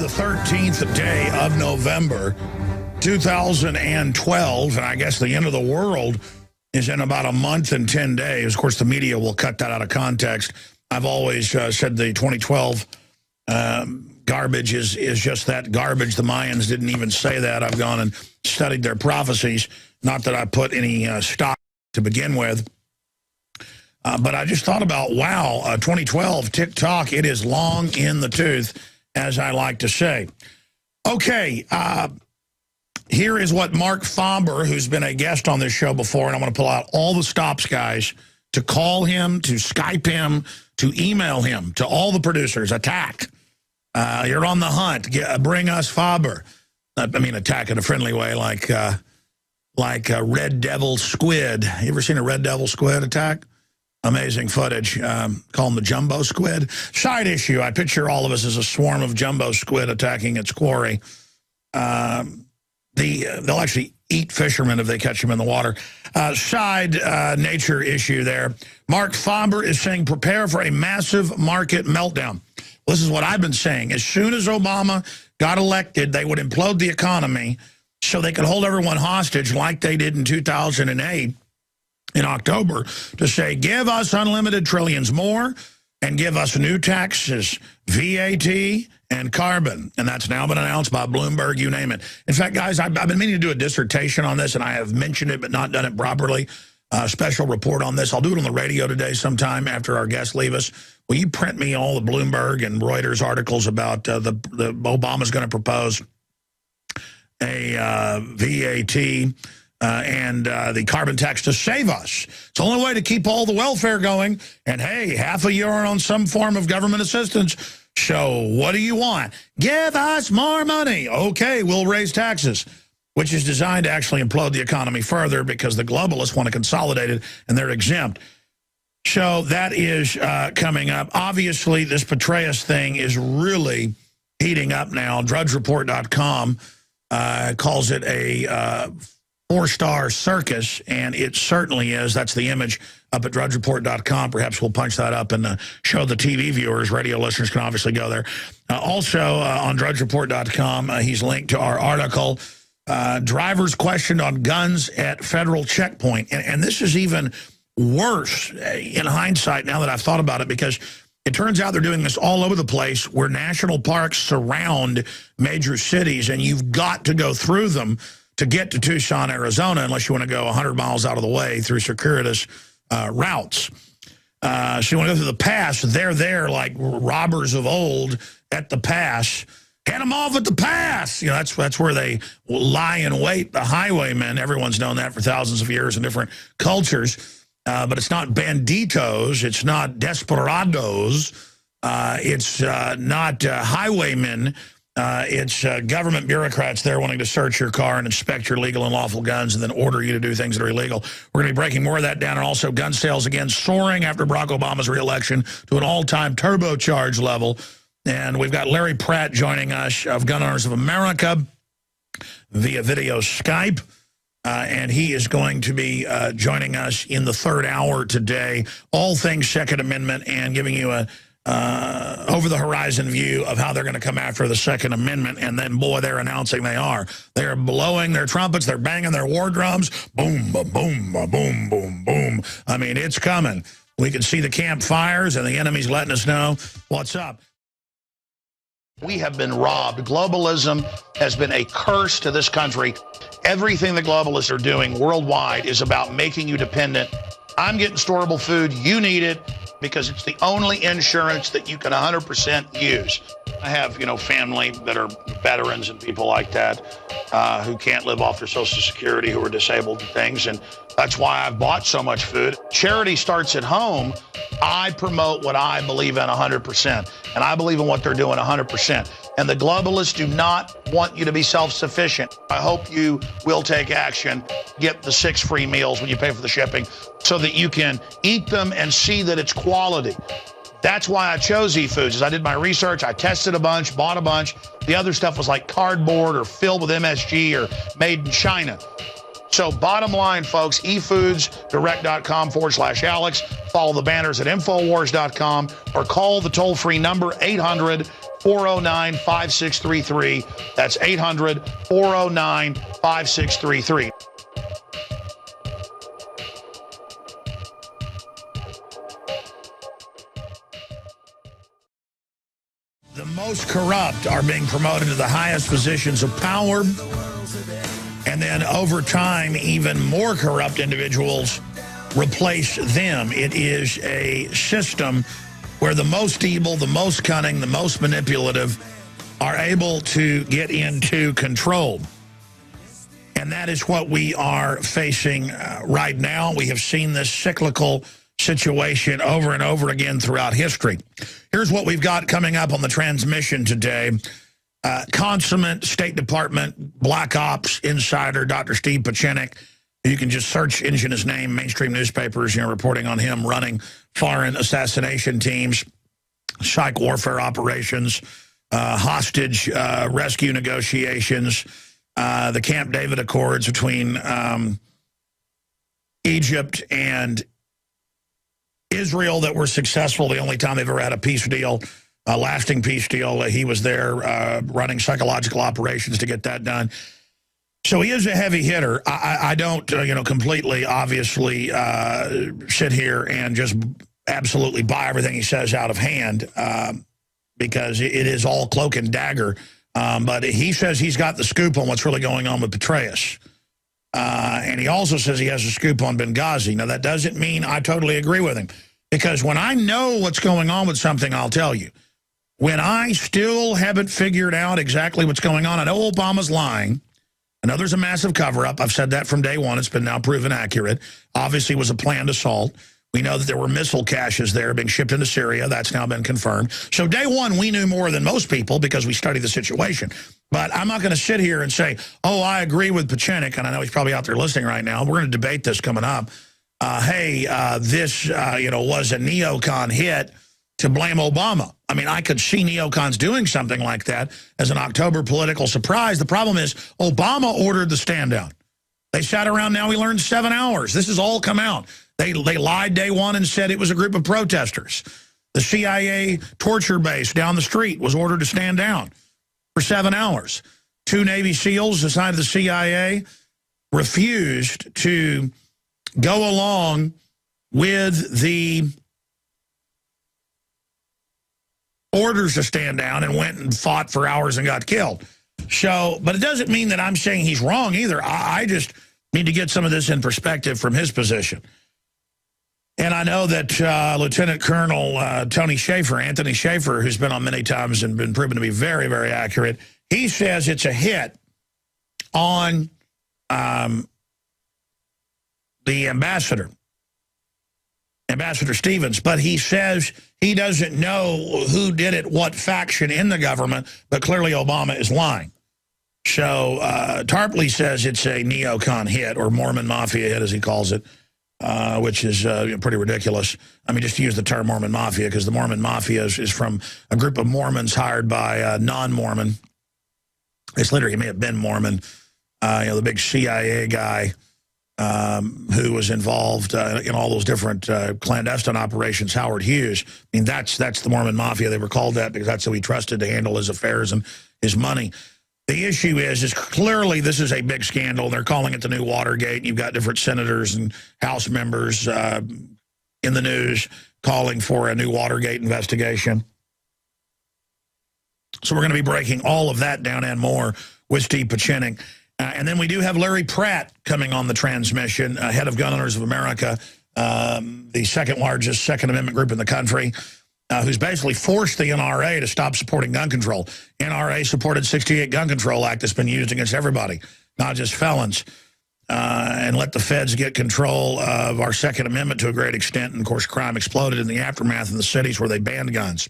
the 13th day of November, 2012, and I guess the end of the world is in about a month and 10 days. Of course, the media will cut that out of context. I've always said the 2012 garbage is just that garbage. The Mayans didn't even say that. I've gone and studied their prophecies. Not that I put any stock to begin with. But I just thought about, wow, 2012, TikTok, it is long in the tooth, as I like to say. Okay, here is what Mark Faber, who's been a guest on this show before, and I'm going to pull out all the stops, guys, to call him, to Skype him, to email him, to all the producers. Attack. You're on the hunt. Bring us Faber. I mean, attack in a friendly way, like a red devil squid. You ever seen a red devil squid attack? Amazing footage. Call them the jumbo squid. Side issue, I picture all of us as a swarm of jumbo squid attacking its quarry. They'll actually eat fishermen if they catch them in the water. Side nature issue there. Mark Faber is saying prepare for a massive market meltdown. This is what I've been saying. As soon as Obama got elected, they would implode the economy so they could hold everyone hostage like they did in 2008. In October, to say, give us unlimited trillions more and give us new taxes, VAT, and carbon. And that's now been announced by Bloomberg, you name it. In fact, guys, I've been meaning to do a dissertation on this, and I have mentioned it but not done it properly. A special report on this. I'll do it on the radio today sometime after our guests leave us. Will you print me all the Bloomberg and Reuters articles about the Obama's going to propose a VAT and the carbon tax to save us. It's the only way to keep all the welfare going. And, hey, half a year on some form of government assistance. So what do you want? Give us more money. Okay, we'll raise taxes, which is designed to actually implode the economy further because the globalists want to consolidate it, and they're exempt. So that is coming up. Obviously, this Petraeus thing is really heating up now. DrudgeReport.com calls it a four-star circus, and it certainly is. That's the image up at DrudgeReport.com. Perhaps we'll punch that up and show the TV viewers. Radio listeners can obviously go there. Also, on DrudgeReport.com, he's linked to our article, Drivers Questioned on Guns at Federal Checkpoint. And this is even worse in hindsight now that I've thought about it, because it turns out they're doing this all over the place where national parks surround major cities, and you've got to go through them to get to Tucson, Arizona, unless you want to go 100 miles out of the way through circuitous routes. So you want to go through the pass. They're there like robbers of old at the pass. Head them off at the pass. You know, that's where they lie in wait, the highwaymen. Everyone's known that for thousands of years in different cultures. But it's not banditos. It's not desperados. It's not highwaymen. It's government bureaucrats there wanting to search your car and inspect your legal and lawful guns and then order you to do things that are illegal. We're going to be breaking more of that down, and also gun sales again soaring after Barack Obama's reelection to an all-time turbocharged level. And we've got Larry Pratt joining us of Gun Owners of America via video Skype. And he is going to be joining us in the third hour today. All things Second Amendment, and giving you a over-the-horizon view of how they're going to come after the Second Amendment. And then, boy, they're announcing they are. They're blowing their trumpets. They're banging their war drums. Boom, ba, boom, ba, boom, boom, boom. I mean, it's coming. We can see the campfires, and the enemy's letting us know what's up. We have been robbed. Globalism has been a curse to this country. Everything the globalists are doing worldwide is about making you dependent. I'm getting storable food. You need it because it's the only insurance that you can 100% use. I have, family that are veterans and people like that who can't live off their Social Security, who are disabled and things, and that's why I've bought so much food. Charity starts at home. I promote what I believe in 100%, and I believe in what they're doing 100%. And the globalists do not want you to be self-sufficient. I hope you will take action, get the 6 free meals when you pay for the shipping, so that you can eat them and see that it's quality. That's why I chose eFoods. As I did my research, I tested a bunch, bought a bunch. The other stuff was like cardboard or filled with MSG or made in China. So bottom line, folks, efoodsdirect.com/Alex. Follow the banners at Infowars.com or call the toll-free number 800 800-409-5633. That's 800-409-5633. The most corrupt are being promoted to the highest positions of power. And then over time, even more corrupt individuals replace them. It is a system where the most evil, the most cunning, the most manipulative are able to get into control. And that is what we are facing right now. We have seen this cyclical situation over and over again throughout history. Here's what we've got coming up on the transmission today. Consummate State Department Black Ops insider, Dr. Steve Pieczenik. You can just search engine his name, mainstream newspapers, reporting on him running foreign assassination teams, psych warfare operations, hostage rescue negotiations, the Camp David Accords between Egypt and Israel that were successful, the only time they've ever had a peace deal, a lasting peace deal. He was there running psychological operations to get that done. So he is a heavy hitter. I don't, completely, obviously, sit here and just absolutely buy everything he says out of hand because it is all cloak and dagger. But he says he's got the scoop on what's really going on with Petraeus. And he also says he has a scoop on Benghazi. Now, that doesn't mean I totally agree with him. Because when I know what's going on with something, I'll tell you. When I still haven't figured out exactly what's going on, I know Obama's lying. I know there's a massive cover-up. I've said that from day one. It's been now proven accurate. Obviously, it was a planned assault. We know that there were missile caches there being shipped into Syria. That's now been confirmed. So day one, we knew more than most people because we studied the situation. But I'm not going to sit here and say, oh, I agree with Pieczenik, and I know he's probably out there listening right now. We're going to debate this coming up. This was a neocon hit to blame Obama. I mean, I could see neocons doing something like that as an October political surprise. The problem is Obama ordered the stand down. They sat around, now we learned 7 hours. This has all come out. They lied day one and said it was a group of protesters. The CIA torture base down the street was ordered to stand down for 7 hours. 2 Navy SEALs assigned to the CIA refused to go along with the orders to stand down and went and fought for hours and got killed. So, but it doesn't mean that I'm saying he's wrong either. I just need to get some of this in perspective from his position. And I know that Lieutenant Colonel Anthony Schaefer, who's been on many times and been proven to be very, very accurate, he says it's a hit on the ambassador, Ambassador Stevens, but he says he doesn't know who did it, what faction in the government, but clearly Obama is lying. So Tarpley says it's a neocon hit, or Mormon Mafia hit, as he calls it, which is pretty ridiculous. I mean, just to use the term Mormon Mafia, because the Mormon Mafia is from a group of Mormons hired by non-Mormon. It's literally, he may have been Mormon, the big CIA guy, who was involved in all those different clandestine operations, Howard Hughes. I mean, that's the Mormon Mafia. They were called that because that's who he trusted to handle his affairs and his money. The issue is clearly this is a big scandal. They're calling it the new Watergate. You've got different senators and House members in the news calling for a new Watergate investigation. So we're going to be breaking all of that down and more with Steve Pieczenik. And then we do have Larry Pratt coming on the transmission, head of Gun Owners of America, the second largest Second Amendment group in the country, who's basically forced the NRA to stop supporting gun control. NRA supported 68 Gun Control Act that's been used against everybody, not just felons, and let the feds get control of our Second Amendment to a great extent. And, of course, crime exploded in the aftermath in the cities where they banned guns,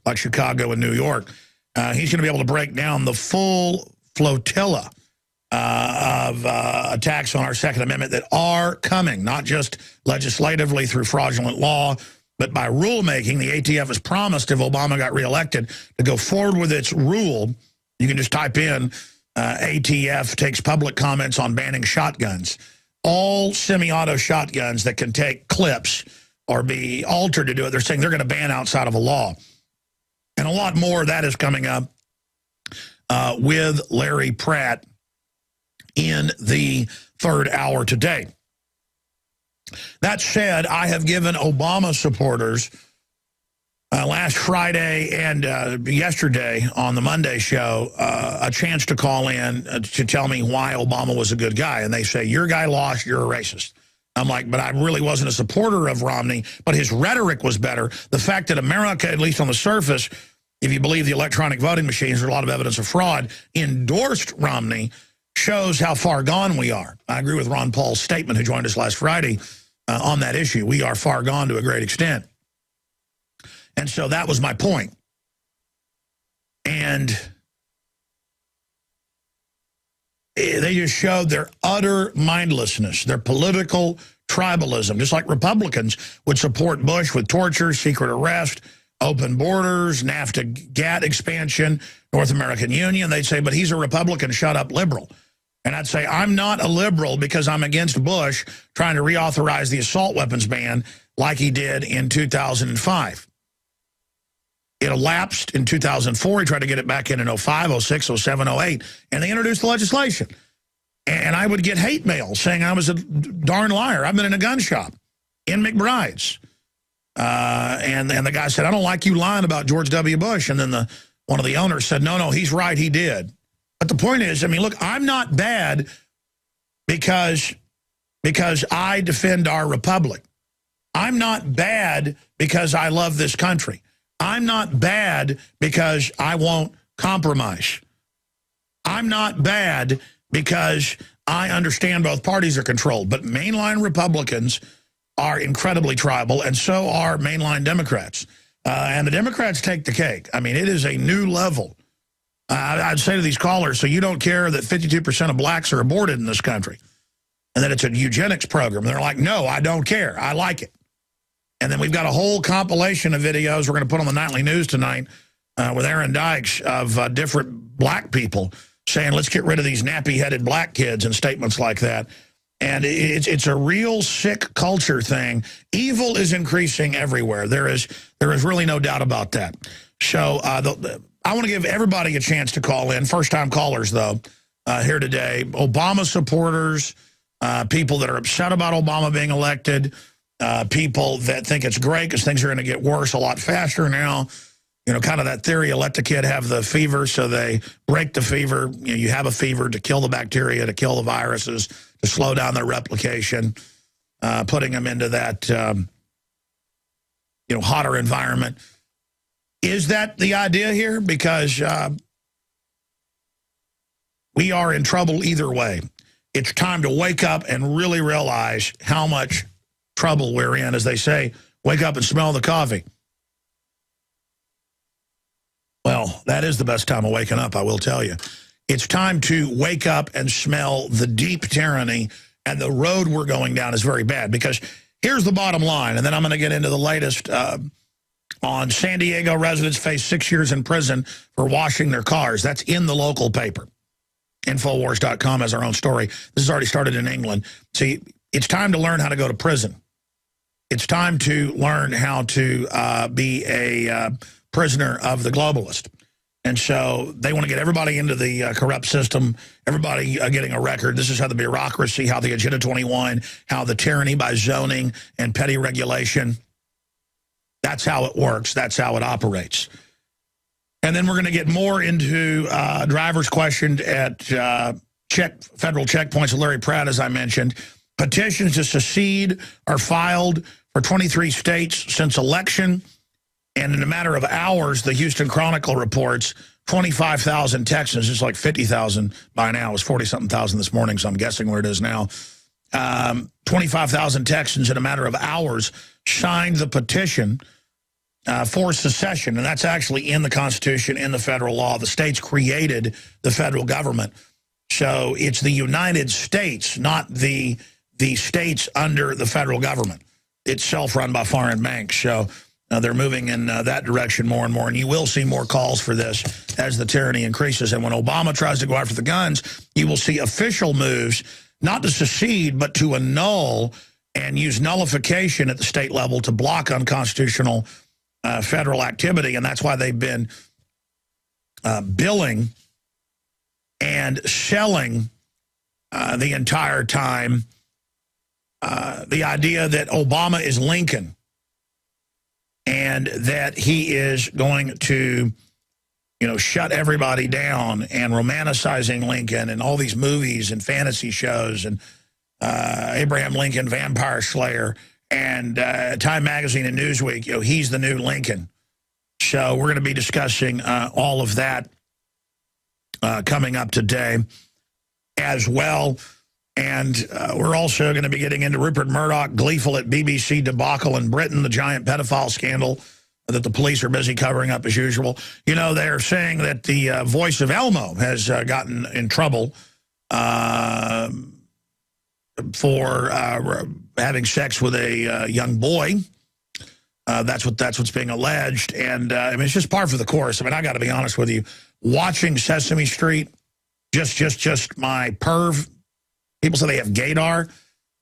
like Chicago and New York. He's going to be able to break down the full flotilla of attacks on our Second Amendment that are coming, not just legislatively through fraudulent law, but by rulemaking. The ATF has promised, if Obama got reelected, to go forward with its rule. You can just type in ATF takes public comments on banning shotguns. All semi-auto shotguns that can take clips or be altered to do it, they're saying they're going to ban outside of a law. And a lot more of that is coming up with Larry Pratt in the third hour today. That said, I have given Obama supporters last Friday and yesterday on the Monday show a chance to call in to tell me why Obama was a good guy. And they say, your guy lost, you're a racist. I'm like, but I really wasn't a supporter of Romney, but his rhetoric was better. The fact that America, at least on the surface, if you believe the electronic voting machines, there's a lot of evidence of fraud, endorsed Romney, shows how far gone we are. I agree with Ron Paul's statement, who joined us last Friday on that issue. We are far gone to a great extent. And so that was my point. And they just showed their utter mindlessness, their political tribalism, just like Republicans would support Bush with torture, secret arrest, open borders, NAFTA GATT expansion, North American Union. They'd say, but he's a Republican, shut up, liberal. And I'd say, I'm not a liberal because I'm against Bush trying to reauthorize the assault weapons ban like he did in 2005. It elapsed in 2004. He tried to get it back in 05, 06, 07, 08, and they introduced the legislation. And I would get hate mail saying I was a darn liar. I've been in a gun shop in McBride's. And the guy said, I don't like you lying about George W. Bush. And then one of the owners said, no, he's right, he did. But the point is, I mean, look, I'm not bad because I defend our republic. I'm not bad because I love this country. I'm not bad because I won't compromise. I'm not bad because I understand both parties are controlled. But mainline Republicans are incredibly tribal, and so are mainline Democrats. And the Democrats take the cake. I mean, it is a new level. I'd say to these callers, so you don't care that 52% of blacks are aborted in this country and that it's a eugenics program. And they're like, no, I don't care. I like it. And then we've got a whole compilation of videos we're going to put on the nightly news tonight with Aaron Dykes of different black people saying, let's get rid of these nappy-headed black kids and statements like that. And it's a real sick culture thing. Evil is increasing everywhere. There is really no doubt about that. So I want to give everybody a chance to call in. First-time callers, though, here today. Obama supporters, people that are upset about Obama being elected, people that think it's great because things are going to get worse a lot faster now. You know, kind of that theory, you let the kid have the fever, so they break the fever. You know, you have a fever to kill the bacteria, to kill the viruses, to slow down their replication, putting them into that, hotter environment. Is that the idea here? Because we are in trouble either way. It's time to wake up and really realize how much trouble we're in. As they say, wake up and smell the coffee. Well, that is the best time of waking up, I will tell you. It's time to wake up and smell the deep tyranny, and the road we're going down is very bad. Because here's the bottom line, and then I'm going to get into the latest on San Diego residents face 6 years in prison for washing their cars. That's in the local paper. Infowars.com has our own story. This has already started in England. See, it's time to learn how to go to prison. It's time to learn how to be a prisoner of the globalist. And so they want to get everybody into the corrupt system, everybody getting a record. This is how the bureaucracy, how the Agenda 21, how the tyranny by zoning and petty regulation, that's how it works. That's how it operates. And then we're going to get more into drivers questioned at federal checkpoints with Larry Pratt, as I mentioned. Petitions to secede are filed for 23 states since election. And in a matter of hours, the Houston Chronicle reports 25,000 Texans, it's like 50,000 by now. It was 40-something thousand this morning, so I'm guessing where it is now. 25,000 Texans in a matter of hours signed the petition for secession. And that's actually in the Constitution, in the federal law. The states created the federal government. So it's the United States, not the states under the federal government. It's self-run by foreign banks. So they're moving in that direction more and more, and you will see more calls for this as the tyranny increases. And when Obama tries to go after the guns, you will see official moves, not to secede, but to annul and use nullification at the state level to block unconstitutional federal activity, and that's why they've been billing and selling the entire time the idea that Obama is Lincoln and that he is going to, shut everybody down, and romanticizing Lincoln and all these movies and fantasy shows and Abraham Lincoln, Vampire Slayer, and Time Magazine and Newsweek, he's the new Lincoln. So we're going to be discussing all of that coming up today as well. And we're also going to be getting into Rupert Murdoch, gleeful at BBC debacle in Britain, the giant pedophile scandal that the police are busy covering up as usual. They're saying that the voice of Elmo has gotten in trouble for having sex with a young boy. That's what's being alleged. And it's just par for the course. I got to be honest with you. Watching Sesame Street, just my perv. People say they have gaydar.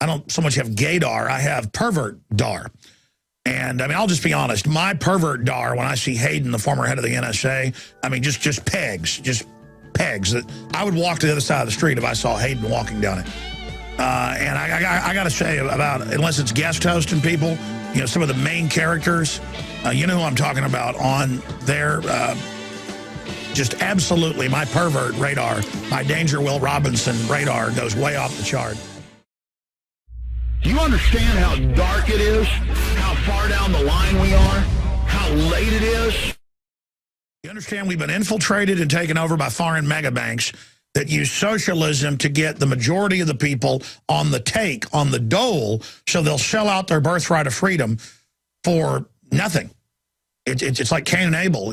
I don't so much have gaydar. I have pervert-dar. And, I'll just be honest. My pervert-dar, when I see Hayden, the former head of the NSA, just pegs. Just pegs. That I would walk to the other side of the street if I saw Hayden walking down it. And I got to say about, unless it's guest hosting people, some of the main characters, you know who I'm talking about on there. Just absolutely, my pervert radar, my Danger Will Robinson radar goes way off the chart. Do you understand how dark it is? How far down the line we are? How late it is? You understand we've been infiltrated and taken over by foreign mega banks that use socialism to get the majority of the people on the take, on the dole, so they'll sell out their birthright of freedom for nothing. It's like Cain and Abel,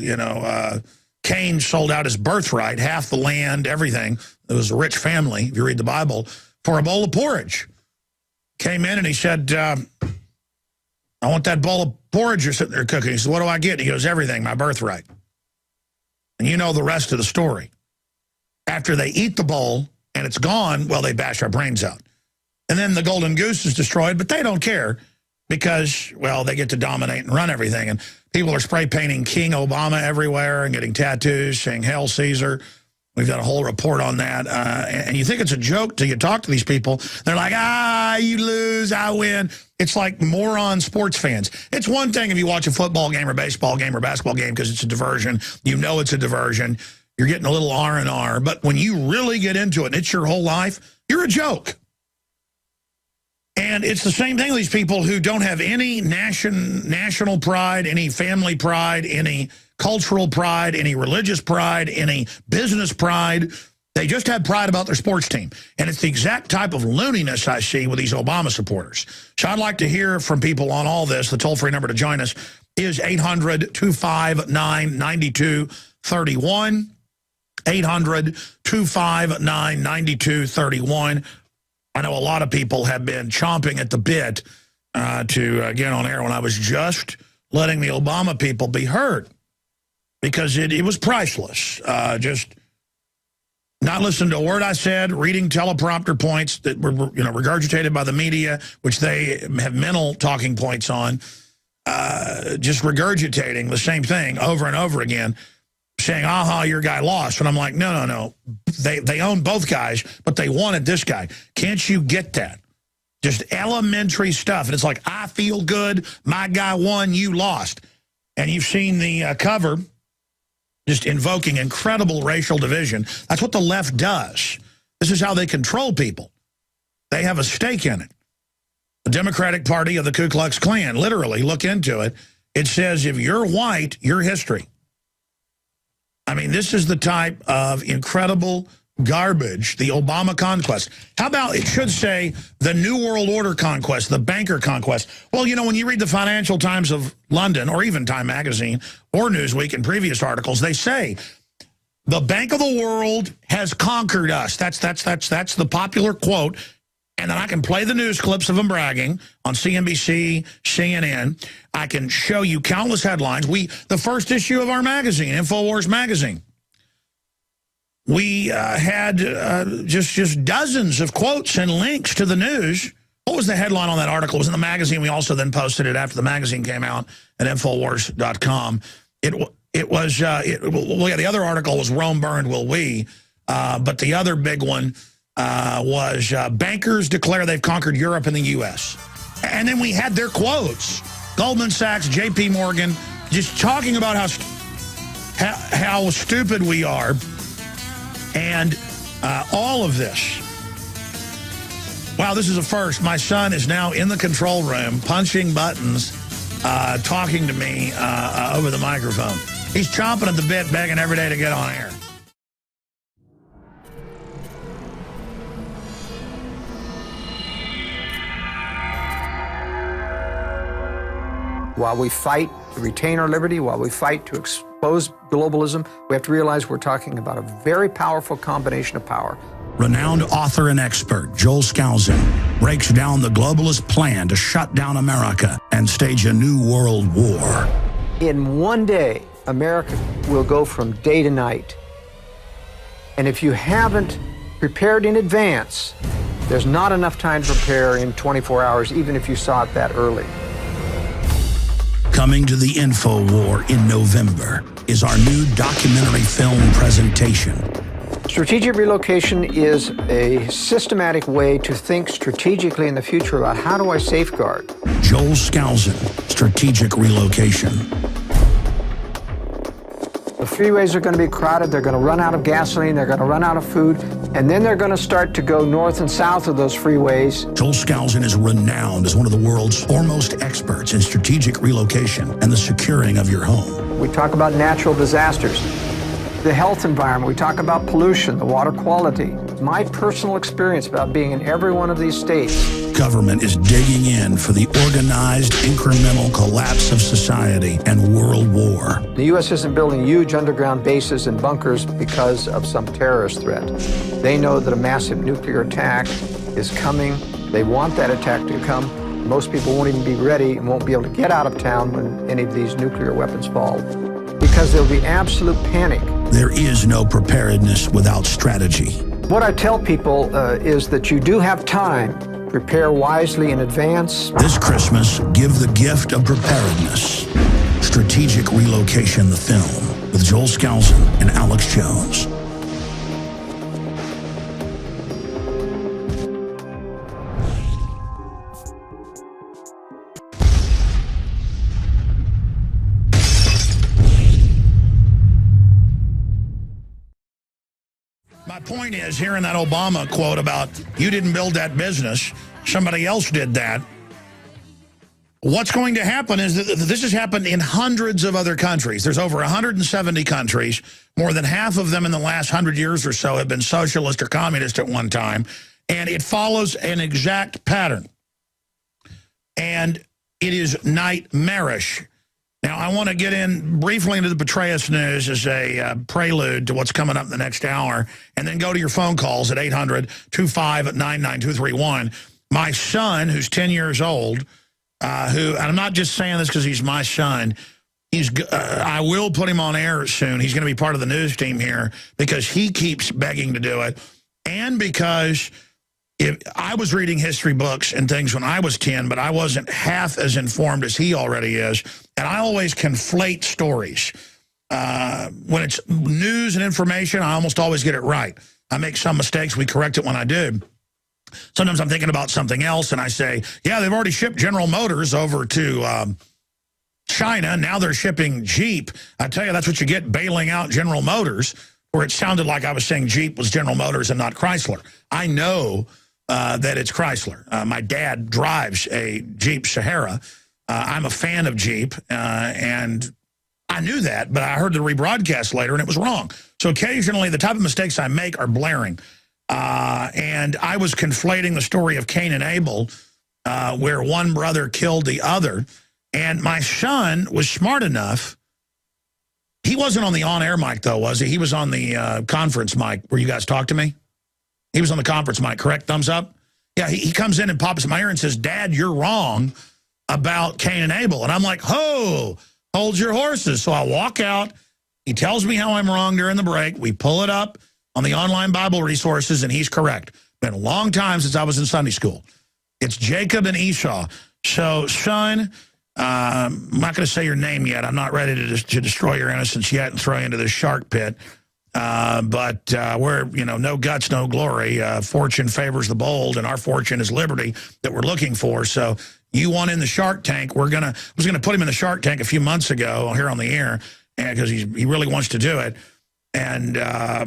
Cain sold out his birthright, half the land, everything. It was a rich family, if you read the Bible, for a bowl of porridge. Came in and he said, I want that bowl of porridge you're sitting there cooking. He said, what do I get? He goes, everything, my birthright. And you know the rest of the story. After they eat the bowl and it's gone, well, they bash our brains out. And then the golden goose is destroyed, but they don't care because, well, they get to dominate and run everything. And people are spray painting King Obama everywhere and getting tattoos saying, Hail Caesar. We've got a whole report on that. And you think it's a joke till you talk to these people. They're like, you lose, I win. It's like moron sports fans. It's one thing if you watch a football game or baseball game or basketball game because it's a diversion. You know it's a diversion. You're getting a little R&R. But when you really get into it and it's your whole life, you're a joke. And it's the same thing with these people who don't have any national pride, any family pride, any cultural pride, any religious pride, any business pride. They just have pride about their sports team. And it's the exact type of looniness I see with these Obama supporters. So I'd like to hear from people on all this. The toll-free number to join us is 800-259-9231. 800-259-9231. I know a lot of people have been chomping at the bit to get on air when I was just letting the Obama people be heard because it was priceless. Just not listening to a word I said, reading teleprompter points that were regurgitated by the media, which they have mental talking points on, just regurgitating the same thing over and over again, saying, your guy lost. And I'm like, no. They own both guys, but they wanted this guy. Can't you get that? Just elementary stuff. And it's like, I feel good. My guy won. You lost. And you've seen the cover just invoking incredible racial division. That's what the left does. This is how they control people. They have a stake in it. The Democratic Party of the Ku Klux Klan, literally, look into it. It says, if you're white, you're history. This is the type of incredible garbage, the Obama conquest. How about it should say the New World Order conquest, the banker conquest. Well, when you read the Financial Times of London or even Time Magazine or Newsweek in previous articles, they say the Bank of the World has conquered us. That's the popular quote. And then I can play the news clips of them bragging on CNBC, CNN. I can show you countless headlines. The first issue of our magazine, InfoWars magazine, we had just dozens of quotes and links to the news. What was the headline on that article? It was in the magazine. We also then posted it after the magazine came out at Infowars.com. Well, yeah, the other article was Rome Burned, Will We? But the other big one was bankers declare they've conquered Europe and the U.S. And then we had their quotes. Goldman Sachs, J.P. Morgan, just talking about how stupid we are. And all of this. Wow, this is a first. My son is now in the control room, punching buttons, talking to me over the microphone. He's chomping at the bit, begging every day to get on air. While we fight to retain our liberty, while we fight to expose globalism, we have to realize we're talking about a very powerful combination of power. Renowned author and expert Joel Skousen breaks down the globalist plan to shut down America and stage a new world war. In one day, America will go from day to night. And if you haven't prepared in advance, there's not enough time to prepare in 24 hours, even if you saw it that early. Coming to the InfoWar in November is our new documentary film presentation. Strategic relocation is a systematic way to think strategically in the future about how do I safeguard. Joel Skousen, Strategic Relocation. The freeways are going to be crowded, they're going to run out of gasoline, they're going to run out of food, and then they're going to start to go north and south of those freeways. Joel Skousen is renowned as one of the world's foremost experts in strategic relocation and the securing of your home. We talk about natural disasters, the health environment, we talk about pollution, the water quality. My personal experience about being in every one of these states. Government is digging in for the organized, incremental collapse of society and world war. The U.S. isn't building huge underground bases and bunkers because of some terrorist threat. They know that a massive nuclear attack is coming. They want that attack to come. Most people won't even be ready and won't be able to get out of town when any of these nuclear weapons fall, because there'll be absolute panic. There is no preparedness without strategy. What I tell people is that you do have time. Prepare wisely in advance. This Christmas, give the gift of preparedness. Strategic Relocation, the film, with Joel Skousen and Alex Jones. My point is, hearing that Obama quote about you didn't build that business, somebody else did that. What's going to happen is that this has happened in hundreds of other countries. There's over 170 countries. More than half of them in the last 100 years or so have been socialist or communist at one time. And it follows an exact pattern. And it is nightmarish. Now, I want to get in briefly into the Petraeus news as a prelude to what's coming up in the next hour, and then go to your phone calls at 800-25-99231. My son, who's 10 years old, and I'm not just saying this because he's my son, I will put him on air soon. He's going to be part of the news team here because he keeps begging to do it, and because I was reading history books and things when I was 10, but I wasn't half as informed as he already is. And I always conflate stories. When it's news and information, I almost always get it right. I make some mistakes. We correct it when I do. Sometimes I'm thinking about something else, and I say, yeah, they've already shipped General Motors over to China. Now they're shipping Jeep. I tell you, that's what you get bailing out General Motors, where it sounded like I was saying Jeep was General Motors and not Chrysler. I know that it's Chrysler. My dad drives a Jeep Sahara. I'm a fan of Jeep, and I knew that, but I heard the rebroadcast later, and it was wrong. So occasionally, the type of mistakes I make are blaring. And I was conflating the story of Cain and Abel, where one brother killed the other. And my son was smart enough. He wasn't on the on-air mic, though, was he? He was on the conference mic where you guys talk to me. He was on the conference mic, correct? Thumbs up? Yeah, he comes in and pops in my ear and says, Dad, you're wrong about Cain and Abel. And I'm like, ho, hold your horses. So I walk out. He tells me how I'm wrong during the break. We pull it up on the online Bible resources, and he's correct. Been a long time since I was in Sunday school. It's Jacob and Esau. So, son, I'm not going to say your name yet. I'm not ready to destroy your innocence yet and throw you into the shark pit. But we're, no guts, no glory. Fortune favors the bold, and our fortune is liberty that we're looking for. So you want in the Shark Tank. I was going to put him in the Shark Tank a few months ago here on the air because he really wants to do it. And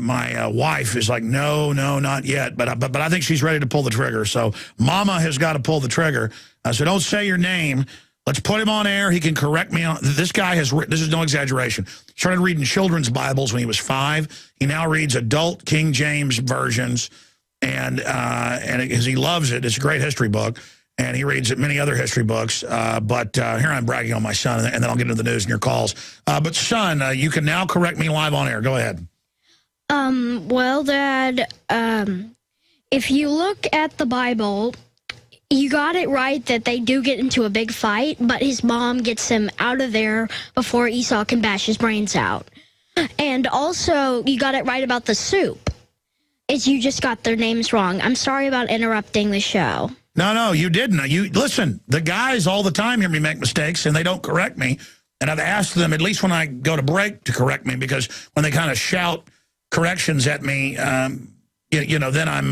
my wife is like, no, not yet. But I think she's ready to pull the trigger. So Mama has got to pull the trigger. So don't say your name. Let's put him on air. He can correct me. This guy has, this is no exaggeration, started reading children's Bibles when he was 5. He now reads adult King James versions, and because he loves it. It's a great history book, and he reads many other history books. But here I'm bragging on my son, and then I'll get into the news and your calls. But son, you can now correct me live on air. Go ahead. Well, Dad, if you look at the Bible, you got it right that they do get into a big fight, but his mom gets him out of there before Esau can bash his brains out. And also, you got it right about the soup. You just got their names wrong. I'm sorry about interrupting the show. No, you didn't. Listen, the guys all the time hear me make mistakes, and they don't correct me. And I've asked them, at least when I go to break, to correct me, because when they kind of shout corrections at me, then I'm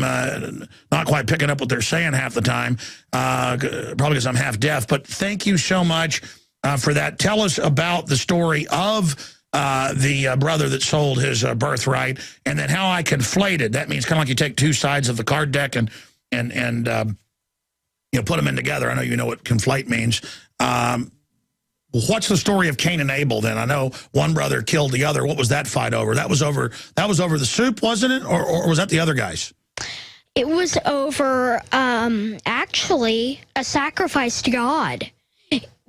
not quite picking up what they're saying half the time, probably because I'm half deaf. But thank you so much for that. Tell us about the story of the brother that sold his birthright, and then how I conflated. That means kind of like you take two sides of the card deck and put them in together. I know you know what conflate means. What's the story of Cain and Abel then? I know one brother killed the other. What was that fight over? That was over the soup, wasn't it? Or was that the other guys? It was over, actually, a sacrifice to God.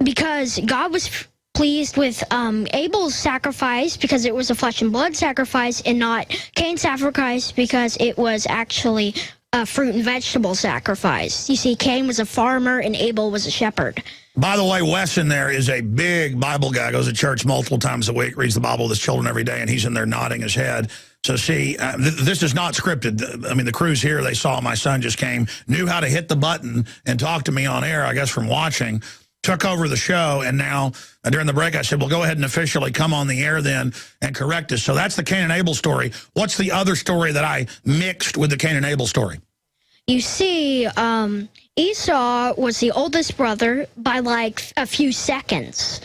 Because God was pleased with Abel's sacrifice because it was a flesh and blood sacrifice, and not Cain's sacrifice because it was actually a fruit and vegetable sacrifice. You see, Cain was a farmer and Abel was a shepherd. By the way, Wes in there is a big Bible guy, goes to church multiple times a week, reads the Bible with his children every day, and he's in there nodding his head. So see, this is not scripted. I mean, the crews here, they saw my son just came, knew how to hit the button and talk to me on air, I guess from watching, took over the show, and now during the break I said, well, go ahead and officially come on the air then and correct us. So that's the Cain and Abel story. What's the other story that I mixed with the Cain and Abel story? You see, Esau was the oldest brother by like a few seconds.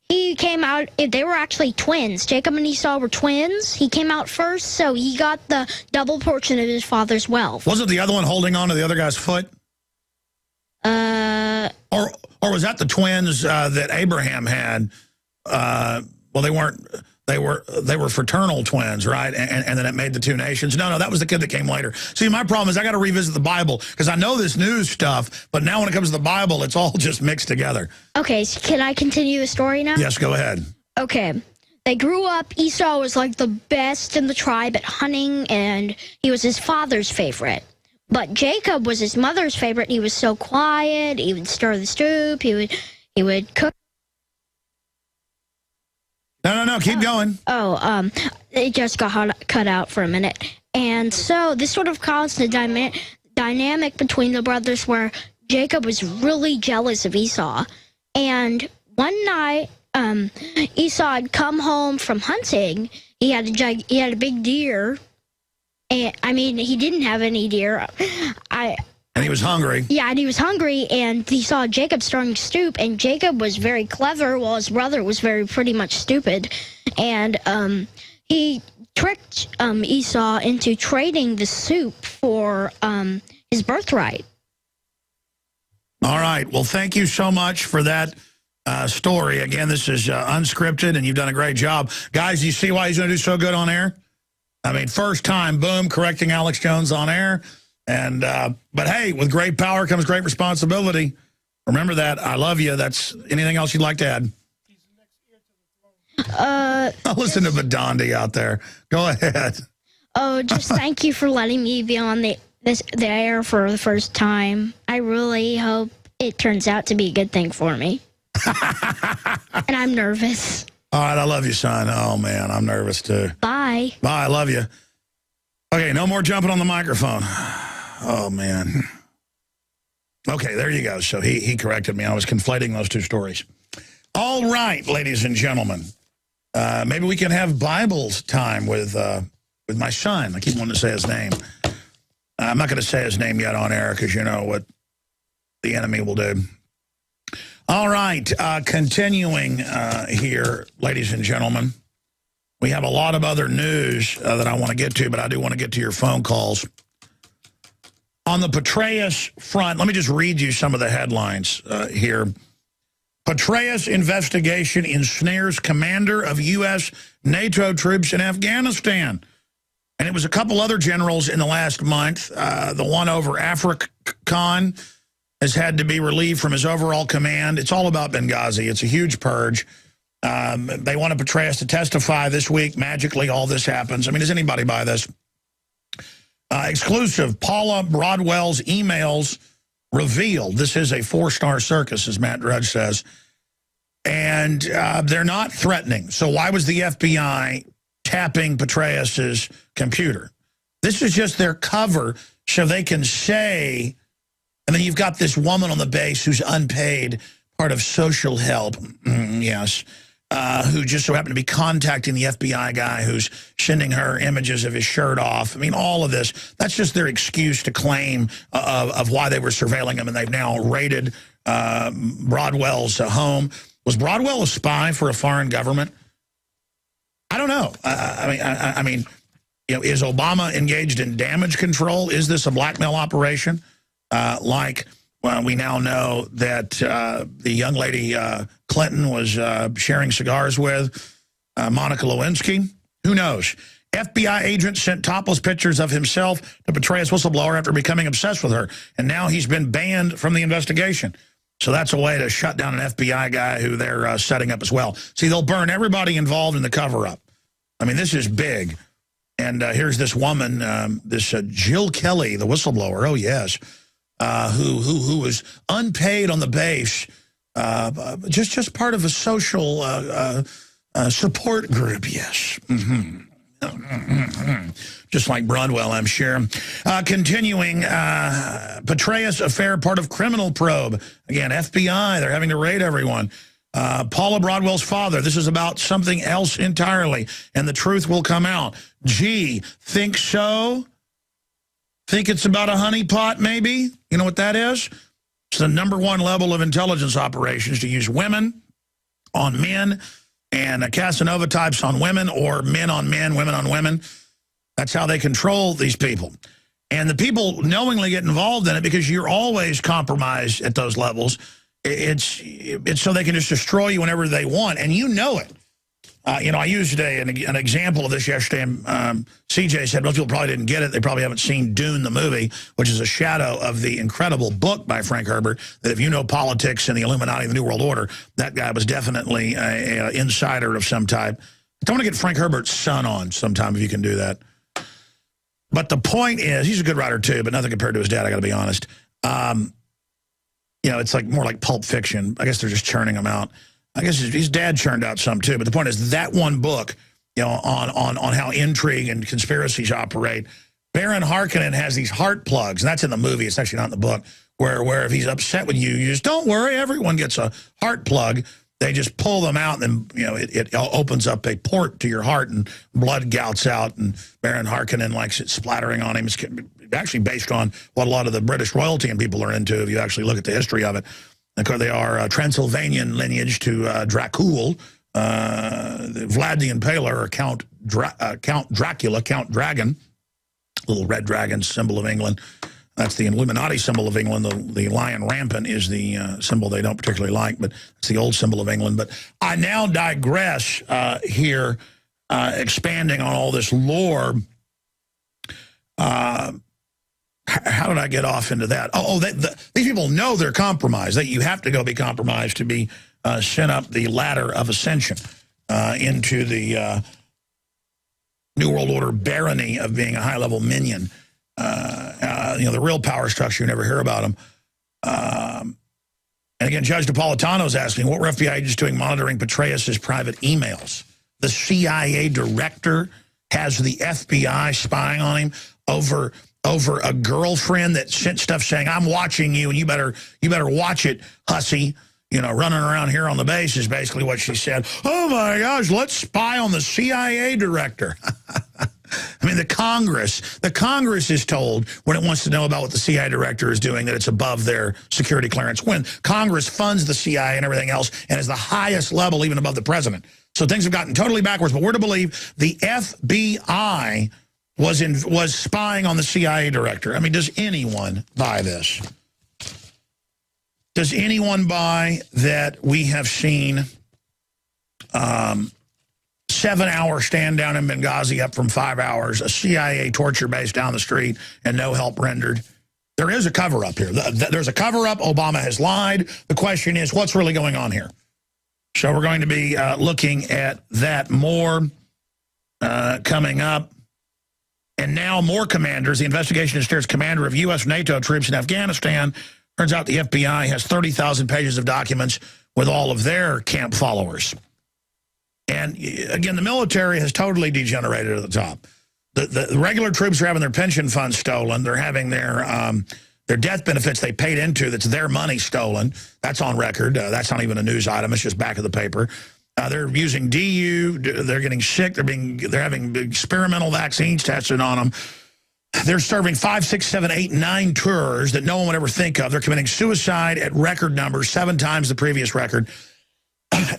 He came out, they were actually twins. Jacob and Esau were twins. He came out first, so he got the double portion of his father's wealth. Wasn't the other one holding on to the other guy's foot? Or was that the twins that Abraham had? Well, they were fraternal twins, right? And then it made the two nations. No, that was the kid that came later. See, my problem is I got to revisit the Bible because I know this news stuff, but now when it comes to the Bible, it's all just mixed together. Okay, so can I continue the story now? Yes, go ahead. Okay. They grew up. Esau was like the best in the tribe at hunting, and he was his father's favorite. But Jacob was his mother's favorite. He was so quiet. He would stir the soup. He would cook. No, keep going. It just got cut out for a minute. And so this sort of caused a dynamic between the brothers where Jacob was really jealous of Esau. And one night, Esau had come home from hunting. He had a big deer. And, I mean, he didn't have any deer. And he was hungry. Yeah, and he was hungry, and he saw Jacob stirring soup, and Jacob was very clever, while his brother was pretty much stupid. And he tricked Esau into trading the soup for his birthright. All right. Well, thank you so much for that story. Again, this is unscripted, and you've done a great job. Guys, you see why he's going to do so good on air? I mean, first time, boom, correcting Alex Jones on air. And but hey, with great power comes great responsibility. Remember that. I love you. That's anything else you'd like to add? I'll listen to Badandi out there. Go ahead. Oh, just thank you for letting me be on the air for the first time. I really hope it turns out to be a good thing for me. And I'm nervous. All right, I love you, son. Oh, man, I'm nervous, too. Bye. Bye, I love you. Okay, no more jumping on the microphone. Oh, man. Okay, there you go. So he corrected me. I was conflating those two stories. All right, ladies and gentlemen. Maybe we can have Bible time with my son. I keep wanting to say his name. I'm not going to say his name yet on air because you know what the enemy will do. All right, continuing here, ladies and gentlemen. We have a lot of other news that I want to get to, but I do want to get to your phone calls. On the Petraeus front, let me just read you some of the headlines here. Petraeus investigation ensnares commander of U.S. NATO troops in Afghanistan. And it was a couple other generals in the last month. The one over African has had to be relieved from his overall command. It's all about Benghazi. It's a huge purge. They wanted Petraeus to testify this week. Magically, all this happens. I mean, does anybody buy this? Exclusive, Paula Broadwell's emails revealed. This is a 4-star circus, as Matt Drudge says. And they're not threatening. So why was the FBI tapping Petraeus's computer? This is just their cover so they can say, and then you've got this woman on the base who's unpaid, part of social help, yes, who just so happened to be contacting the FBI guy who's sending her images of his shirt off. I mean, all of this, that's just their excuse to claim of why they were surveilling him, and they've now raided Broadwell's home. Was Broadwell a spy for a foreign government? I don't know. I mean, you know, is Obama engaged in damage control? Is this a blackmail operation? Well, we now know that the young lady Clinton was sharing cigars with, Monica Lewinsky. Who knows? FBI agent sent topless pictures of himself to Petraeus whistleblower after becoming obsessed with her. And now he's been banned from the investigation. So that's a way to shut down an FBI guy who they're setting up as well. See, they'll burn everybody involved in the cover-up. I mean, this is big. And here's this woman, this Jill Kelly, the whistleblower. Oh, yes. Who was unpaid on the base, just part of a social support group, yes. Just like Broadwell, I'm sure. Continuing, Petraeus affair, part of criminal probe. Again, FBI, they're having to raid everyone. Paula Broadwell's father, this is about something else entirely, and the truth will come out. Gee, think so? Think it's about a honeypot, maybe? You know what that is? It's the #1 level of intelligence operations, to use women on men and Casanova types on women, or men on men, women on women. That's how they control these people. And the people knowingly get involved in it because you're always compromised at those levels. It's so they can just destroy you whenever they want, and you know it. You know, I used an example of this yesterday, and CJ said most people probably didn't get it. They probably haven't seen Dune, the movie, which is a shadow of the incredible book by Frank Herbert, that if you know politics and the Illuminati and the New World Order, that guy was definitely an insider of some type. I want to get Frank Herbert's son on sometime if you can do that. But the point is, he's a good writer too, but nothing compared to his dad, I got to be honest. You know, it's like more like Pulp Fiction. I guess they're just churning them out. I guess his dad churned out some too, but the point is that one book, you know, on how intrigue and conspiracies operate. Baron Harkonnen has these heart plugs, and that's in the movie. It's actually not in the book. Where if he's upset with you, you just don't worry. Everyone gets a heart plug. They just pull them out, and then, you know, it opens up a port to your heart, and blood gouts out. And Baron Harkonnen likes it splattering on him. It's actually based on what a lot of the British royalty and people are into, if you actually look at the history of it. Of course, they are Transylvanian lineage to Dracul, Vlad the Impaler, or Count Dracula, Count Dragon, little red dragon, symbol of England. That's the Illuminati symbol of England. The lion rampant is the symbol they don't particularly like, but it's the old symbol of England. But I now digress here, expanding on all this lore. How did I get off into that? These people know they're compromised. That you have to go be compromised to be sent up the ladder of ascension into the New World Order barony of being a high-level minion. You know, the real power structure, you never hear about them. And again, Judge Napolitano is asking, what were FBI agents doing monitoring Petraeus' private emails? The CIA director has the FBI spying on him over over a girlfriend that sent stuff saying, I'm watching you and you better watch it, hussy. You know, running around here on the base is basically what she said. Oh, my gosh, let's spy on the CIA director. I mean, the Congress is told when it wants to know about what the CIA director is doing that it's above their security clearance, when Congress funds the CIA and everything else and is the highest level, even above the president. So things have gotten totally backwards, but we're to believe the FBI was spying on the CIA director. I mean, does anyone buy this? Does anyone buy that we have seen 7-hour stand down in Benghazi up from 5 hours, a CIA torture base down the street, and no help rendered? There is a cover-up here. There's a cover-up. Obama has lied. The question is, what's really going on here? So we're going to be looking at that more coming up. And now more commanders. The investigation is steers commander of U.S. NATO troops in Afghanistan. Turns out the FBI has 30,000 pages of documents with all of their camp followers. And again, the military has totally degenerated at the top. The regular troops are having their pension funds stolen. They're having their death benefits they paid into, that's their money, stolen. That's on record. That's not even a news item. It's just back of the paper. They're using DU. They're getting sick. They're having experimental vaccines tested on them. They're serving 5, 6, 7, 8, 9 tours that no one would ever think of. They're committing suicide at record numbers, 7 times the previous record.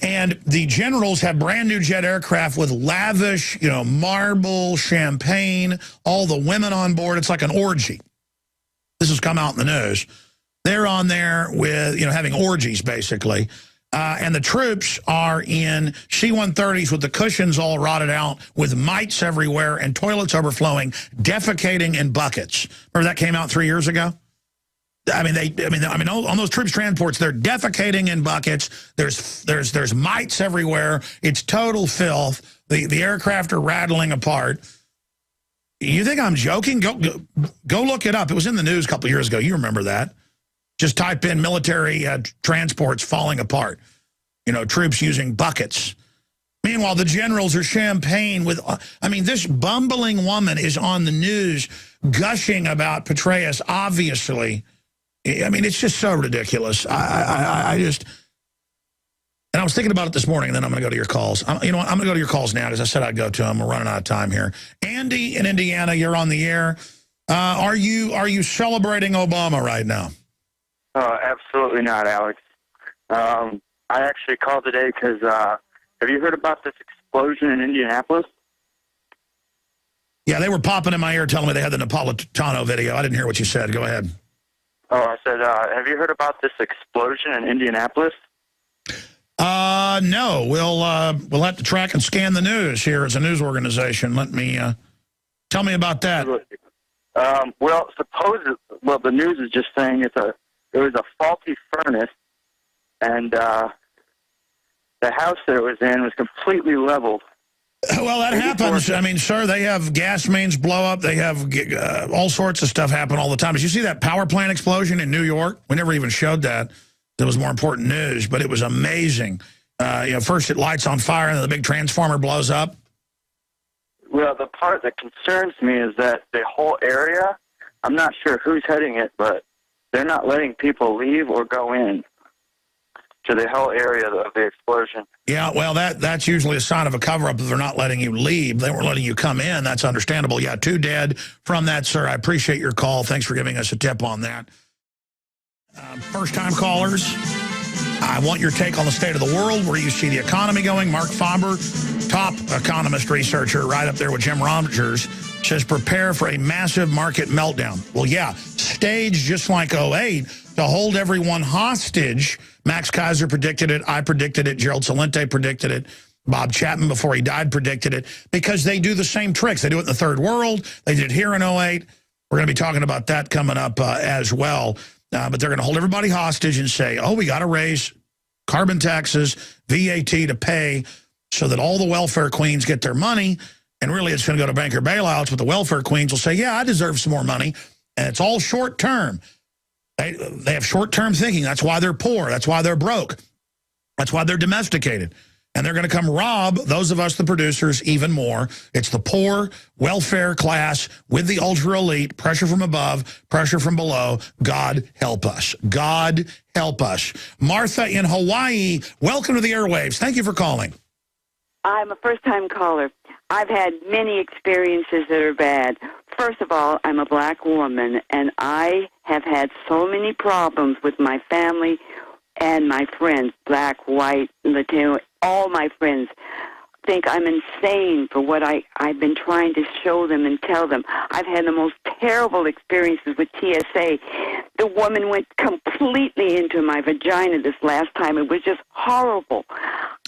And the generals have brand new jet aircraft with lavish, marble, champagne, all the women on board. It's like an orgy. This has come out in the news. They're on there with, having orgies, basically. And the troops are in C-130s with the cushions all rotted out, with mites everywhere and toilets overflowing, defecating in buckets. Remember that came out 3 years ago? I mean, on those troops transports, they're defecating in buckets. There's mites everywhere. It's total filth. The aircraft are rattling apart. You think I'm joking? Go look it up. It was in the news a couple years ago. You remember that? Just type in military transports falling apart. Troops using buckets. Meanwhile, the generals are champagne with... I mean, this bumbling woman is on the news gushing about Petraeus, obviously. I mean, it's just so ridiculous. I just... And I was thinking about it this morning, and then I'm going to go to your calls. I'm going to go to your calls now, because I said I'd go to them. We're running out of time here. Andy in Indiana, you're on the air. Are you celebrating Obama right now? Absolutely not, Alex. I actually called today because have you heard about this explosion in Indianapolis? Yeah, they were popping in my ear telling me they had the Napolitano video. I didn't hear what you said. Go ahead. Oh, I said, have you heard about this explosion in Indianapolis? No. We'll have to track and scan the news here as a news organization. Let me tell me about that. Well, the news is just saying it was a faulty furnace, and the house that it was in was completely leveled. Well, that happens. I mean, sir, they have gas mains blow up. They have all sorts of stuff happen all the time. Did you see that power plant explosion in New York? We never even showed that. There was more important news, but it was amazing. First it lights on fire, and then the big transformer blows up. Well, the part that concerns me is that the whole area, I'm not sure who's heading it, but they're not letting people leave or go in to the whole area of the explosion. Yeah, well, that's usually a sign of a cover-up if they're not letting you leave. They weren't letting you come in. That's understandable. Yeah, 2 dead from that, sir. I appreciate your call. Thanks for giving us a tip on that. First-time callers, I want your take on the state of the world, where you see the economy going. Mark Faber, top economist researcher, right up there with Jim Rogers, says prepare for a massive market meltdown. Well, yeah, staged just like 2008 to hold everyone hostage. Max Kaiser predicted it. I predicted it. Gerald Celente predicted it. Bob Chapman, before he died, predicted it, because they do the same tricks. They do it in the third world. They did it here in 2008. We're going to be talking about that coming up as well. But they're going to hold everybody hostage and say, oh, we got to raise carbon taxes, VAT to pay so that all the welfare queens get their money. And really, it's going to go to banker bailouts, but the welfare queens will say, yeah, I deserve some more money. And it's all short term. They have short-term thinking. That's why they're poor. That's why they're broke. That's why they're domesticated. And they're going to come rob those of us, the producers, even more. It's the poor, welfare class with the ultra-elite, pressure from above, pressure from below. God help us. God help us. Martha in Hawaii, welcome to the airwaves. Thank you for calling. I'm a first-time caller. I've had many experiences that are bad. First of all, I'm a black woman, and I have had so many problems with my family and my friends, black, white, Latino. All my friends think I'm insane for what I've been trying to show them and tell them. I've had the most terrible experiences with TSA. The woman went completely into my vagina this last time. It was just horrible.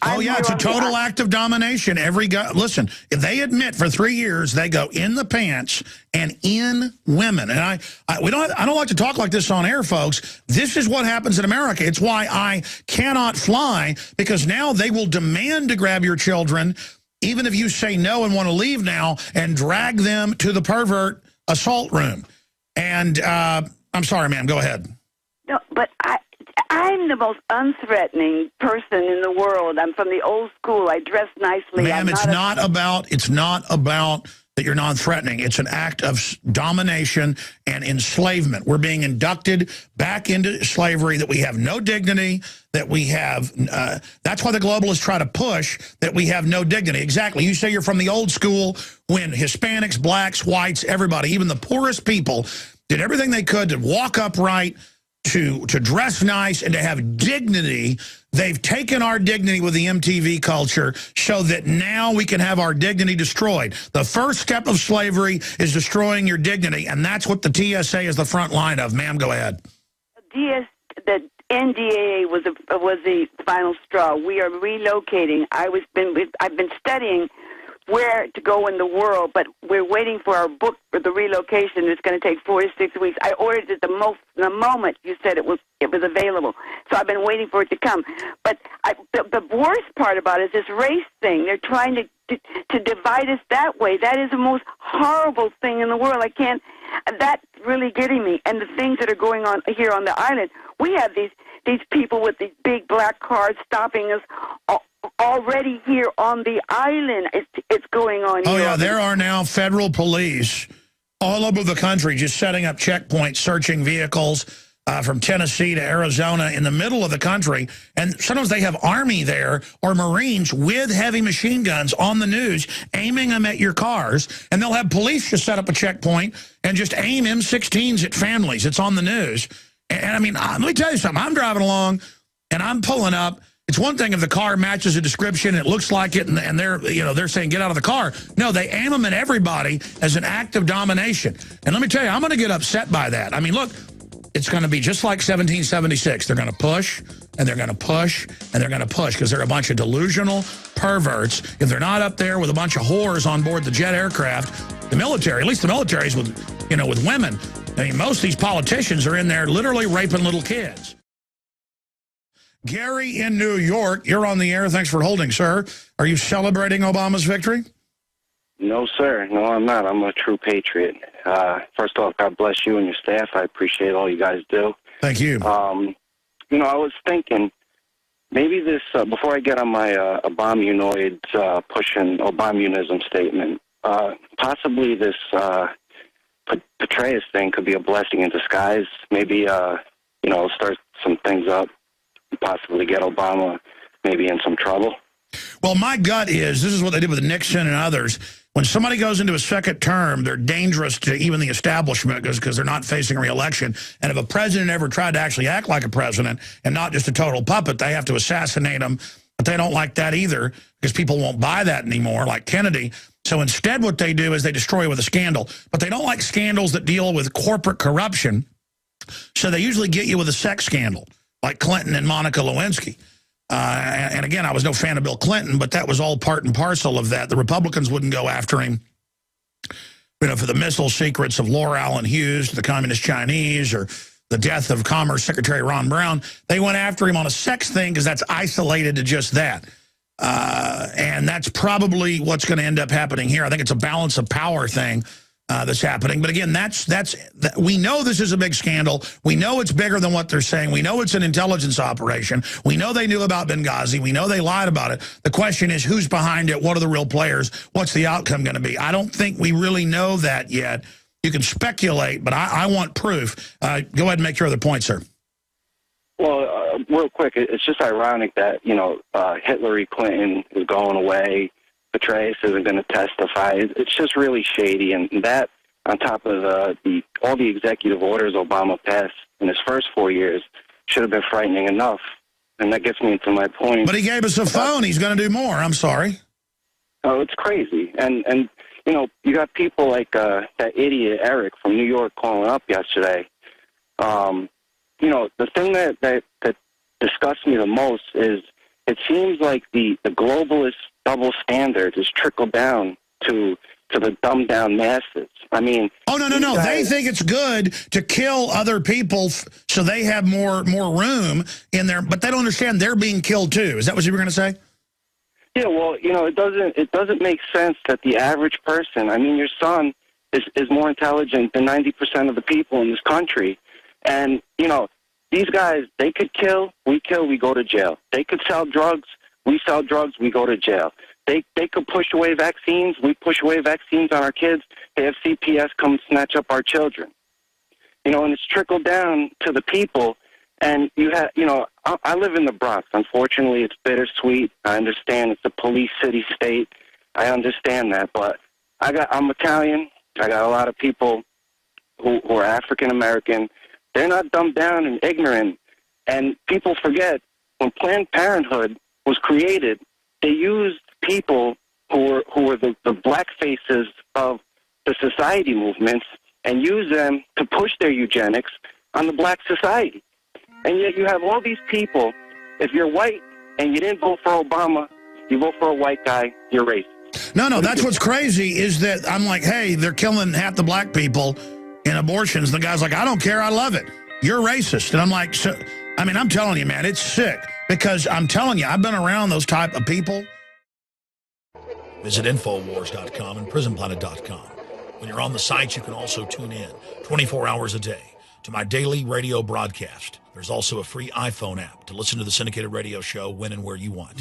Oh, yeah, it's a total act of domination. Every guy, listen, if they admit for 3 years they go in the pants and in women, and I don't like to talk like this on air, folks. This is what happens in America. It's why I cannot fly, because now they will demand to grab your children, even if you say no and want to leave now, and drag them to the pervert assault room. And I'm sorry, ma'am, go ahead. No, but I'm the most unthreatening person in the world. I'm from the old school. I dress nicely. Ma'am, it's not about that you're non-threatening. It's an act of domination and enslavement. We're being inducted back into slavery, that we have no dignity, that we have, that's why the globalists try to push that we have no dignity. Exactly. You say you're from the old school, when Hispanics, blacks, whites, everybody, even the poorest people, did everything they could to walk upright, to dress nice, and to have dignity. They've taken our dignity with the MTV culture, so that now we can have our dignity destroyed. The first step of slavery is destroying your dignity, and that's what the TSA is the front line of. Ma'am, go ahead. The NDAA was the final straw. We are relocating. I've been studying where to go in the world, but we're waiting for our book for the relocation. It's going to take 4 to 6 weeks. I ordered it the moment you said it was available. So I've been waiting for it to come. But the worst part about it is this race thing. They're trying to divide us that way. That is the most horrible thing in the world. That's really getting me. And the things that are going on here on the island, we have these people with these big black cars stopping us already here on the island. It's going on. Oh, yeah, there are now federal police all over the country just setting up checkpoints, searching vehicles from Tennessee to Arizona, in the middle of the country. And sometimes they have Army there or Marines with heavy machine guns on the news, aiming them at your cars. And they'll have police just set up a checkpoint and just aim M16s at families. It's on the news. And I mean, let me tell you something. I'm driving along and I'm pulling up. It's one thing if the car matches a description, it looks like it, and they're saying get out of the car. No, they aim them at everybody as an act of domination. And let me tell you, I'm going to get upset by that. I mean, look, it's going to be just like 1776. They're going to push, and they're going to push, and they're going to push, because they're a bunch of delusional perverts. If they're not up there with a bunch of whores on board the jet aircraft, the military, at least the military's with women. I mean, most of these politicians are in there literally raping little kids. Gary in New York, you're on the air. Thanks for holding, sir. Are you celebrating Obama's victory? No, sir. No, I'm not. I'm a true patriot. First off, God bless you and your staff. I appreciate all you guys do. Thank you. I was thinking maybe this, before I get on my Obamunoid pushing Obamunism statement, possibly this Petraeus thing could be a blessing in disguise. Maybe, start some things up. Possibly get Obama maybe in some trouble. Well, my gut is, this is what they did with Nixon and others. When somebody goes into a second term, they're dangerous to even the establishment because they're not facing re-election. And if a president ever tried to actually act like a president and not just a total puppet, they have to assassinate him. But they don't like that either, because people won't buy that anymore, like Kennedy. So instead what they do is they destroy with a scandal. But they don't like scandals that deal with corporate corruption. So they usually get you with a sex scandal, like Clinton and Monica Lewinsky. And again, I was no fan of Bill Clinton, but that was all part and parcel of that. The Republicans wouldn't go after him, for the missile secrets of Laura Allen Hughes, the Communist Chinese, or the death of Commerce Secretary Ron Brown. They went after him on a sex thing because that's isolated to just that. And that's probably what's going to end up happening here. I think it's a balance of power thing. that's happening. But again, we know this is a big scandal. We know it's bigger than what they're saying. We know it's an intelligence operation. We know they knew about Benghazi. We know they lied about it. The question is, who's behind it? What are the real players? What's the outcome going to be? I don't think we really know that yet. You can speculate, but I want proof. Go ahead and make your other point, sir. Well, real quick, it's just ironic that, Hillary Clinton is going away. Petraeus isn't going to testify. It's just really shady, and that on top of all the executive orders Obama passed in his first 4 years should have been frightening enough. And that gets me to my point. But he gave us a phone. He's going to do more. I'm sorry. Oh, it's crazy. And you got people like that idiot Eric from New York calling up yesterday. The thing that disgusts me the most is it seems like the globalist double standard is trickled down to the dumbed down masses. I mean, oh no! They think it's good to kill other people so they have more room in there, but they don't understand they're being killed too. Is that what you were going to say? Yeah. Well, it doesn't make sense that the average person. I mean, your son is more intelligent than 90% of the people in this country, and these guys, they could kill, we go to jail. They could sell drugs, we sell drugs, we go to jail. They could push away vaccines, we push away vaccines on our kids. They have CPS come snatch up our children. And it's trickled down to the people. And I live in the Bronx. Unfortunately, it's bittersweet. I understand it's a police city state. I understand that. But I'm Italian. I got a lot of people who are African American. They're not dumbed down and ignorant. And people forget, when Planned Parenthood was created, they used people who were the black faces of the society movements and used them to push their eugenics on the black society. And yet you have all these people, if you're white and you didn't vote for Obama, you vote for a white guy, you're racist. No, that's what's crazy is that I'm like, hey, they're killing half the black people in abortions. The guy's like, I don't care, I love it. You're racist. And I'm like, I'm telling you, man, it's sick. Because I'm telling you, I've been around those type of people. Visit Infowars.com and PrisonPlanet.com. When you're on the site, you can also tune in 24 hours a day to my daily radio broadcast. There's also a free iPhone app to listen to the syndicated radio show when and where you want.